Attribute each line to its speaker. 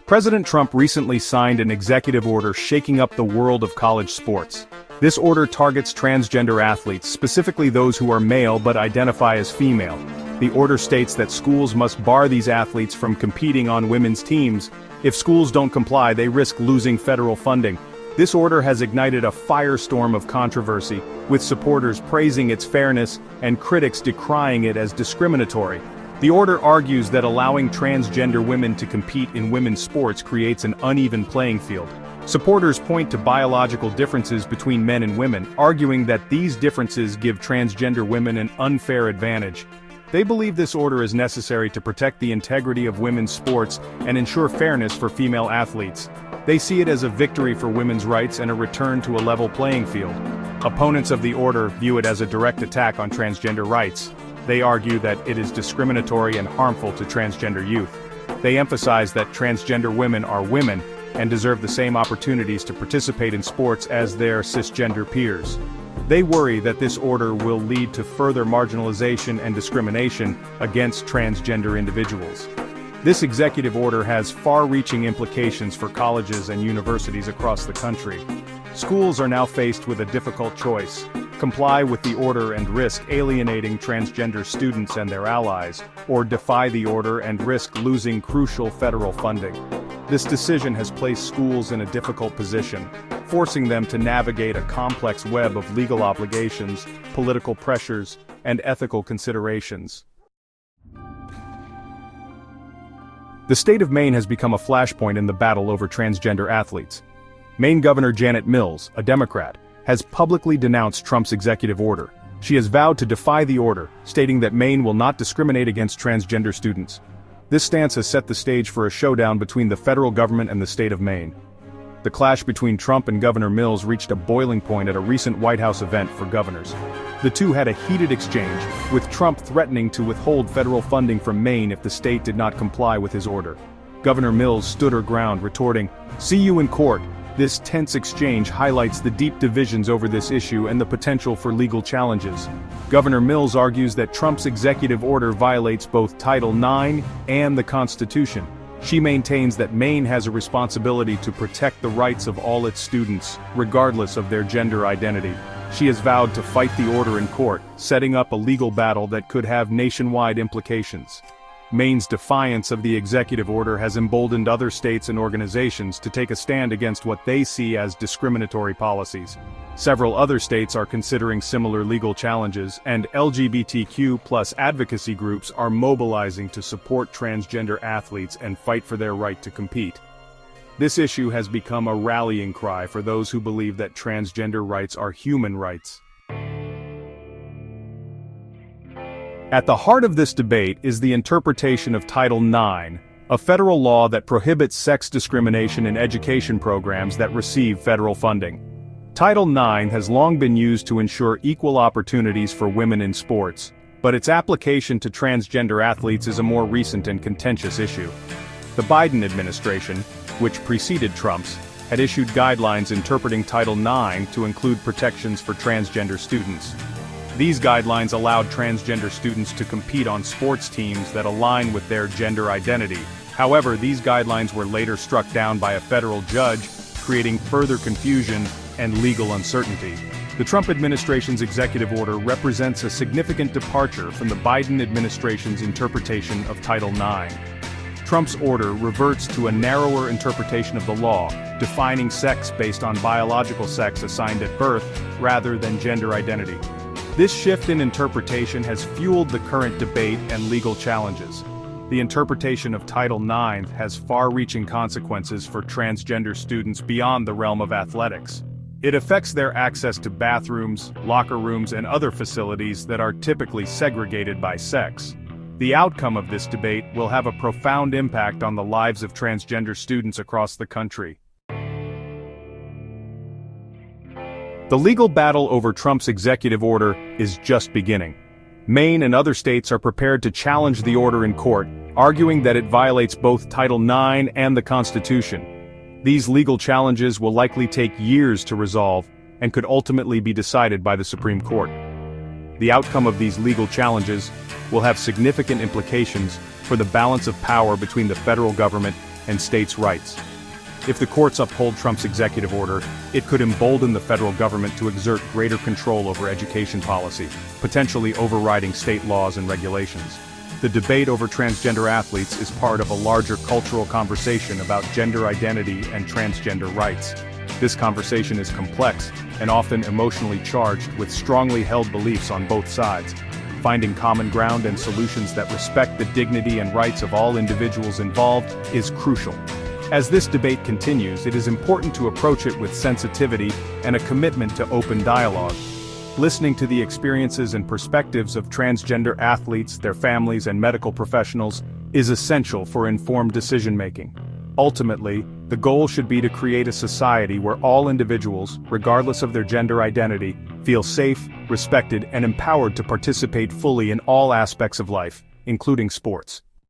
Speaker 1: President Trump recently signed an executive order shaking up the world of college sports. This order targets transgender athletes, specifically those who are male but identify as female. The order states that schools must bar these athletes from competing on women's teams. If schools don't comply, they risk losing federal funding. This order has ignited a firestorm of controversy, with supporters praising its fairness and critics decrying it as discriminatory. The order argues that allowing transgender women to compete in women's sports creates an uneven playing field. Supporters point to biological differences between men and women, arguing that these differences give transgender women an unfair advantage. They believe this order is necessary to protect the integrity of women's sports and ensure fairness for female athletes. They see it as a victory for women's rights and a return to a level playing field. Opponents of the order view it as a direct attack on transgender rights. They argue that it is discriminatory and harmful to transgender youth. They emphasize that transgender women are women and deserve the same opportunities to participate in sports as their cisgender peers. They worry that this order will lead to further marginalization and discrimination against transgender individuals. This executive order has far-reaching implications for colleges and universities across the country. Schools are now faced with a difficult choice: comply with the order and risk alienating transgender students and their allies, or defy the order and risk losing crucial federal funding. This decision has placed schools in a difficult position, forcing them to navigate a complex web of legal obligations, political pressures, and ethical considerations. The state of Maine has become a flashpoint in the battle over transgender athletes. Maine Governor Janet Mills, a Democrat, has publicly denounced Trump's executive order. She has vowed to defy the order, stating that Maine will not discriminate against transgender students. This stance has set the stage for a showdown between the federal government and the state of Maine. The clash between Trump and Governor Mills reached a boiling point at a recent White House event for governors. The two had a heated exchange, with Trump threatening to withhold federal funding from Maine if the state did not comply with his order. Governor Mills stood her ground, retorting, "See you in court." This tense exchange highlights the deep divisions over this issue and the potential for legal challenges. Governor Mills argues that Trump's executive order violates both Title IX and the Constitution. She maintains that Maine has a responsibility to protect the rights of all its students, regardless of their gender identity. She has vowed to fight the order in court, setting up a legal battle that could have nationwide implications. Maine's defiance of the executive order has emboldened other states and organizations to take a stand against what they see as discriminatory policies. Several other states are considering similar legal challenges, and LGBTQ+ advocacy groups are mobilizing to support transgender athletes and fight for their right to compete. This issue has become a rallying cry for those who believe that transgender rights are human rights. At the heart of this debate is the interpretation of Title IX, a federal law that prohibits sex discrimination in education programs that receive federal funding. Title IX has long been used to ensure equal opportunities for women in sports, but its application to transgender athletes is a more recent and contentious issue. The Biden administration, which preceded Trump's, had issued guidelines interpreting Title IX to include protections for transgender students. These guidelines allowed transgender students to compete on sports teams that align with their gender identity. However, these guidelines were later struck down by a federal judge, creating further confusion and legal uncertainty. The Trump administration's executive order represents a significant departure from the Biden administration's interpretation of Title IX. Trump's order reverts to a narrower interpretation of the law, defining sex based on biological sex assigned at birth rather than gender identity. This shift in interpretation has fueled the current debate and legal challenges. The interpretation of Title IX has far-reaching consequences for transgender students beyond the realm of athletics. It affects their access to bathrooms, locker rooms, and other facilities that are typically segregated by sex. The outcome of this debate will have a profound impact on the lives of transgender students across the country. The legal battle over Trump's executive order is just beginning. Maine and other states are prepared to challenge the order in court, arguing that it violates both Title IX and the Constitution. These legal challenges will likely take years to resolve and could ultimately be decided by the Supreme Court. The outcome of these legal challenges will have significant implications for the balance of power between the federal government and states' rights. If the courts uphold Trump's executive order, it could embolden the federal government to exert greater control over education policy, potentially overriding state laws and regulations. The debate over transgender athletes is part of a larger cultural conversation about gender identity and transgender rights. This conversation is complex and often emotionally charged with strongly held beliefs on both sides. Finding common ground and solutions that respect the dignity and rights of all individuals involved is crucial. As this debate continues, it is important to approach it with sensitivity and a commitment to open dialogue. Listening to the experiences and perspectives of transgender athletes, their families, and medical professionals is essential for informed decision-making. Ultimately, the goal should be to create a society where all individuals, regardless of their gender identity, feel safe, respected, and empowered to participate fully in all aspects of life, including sports.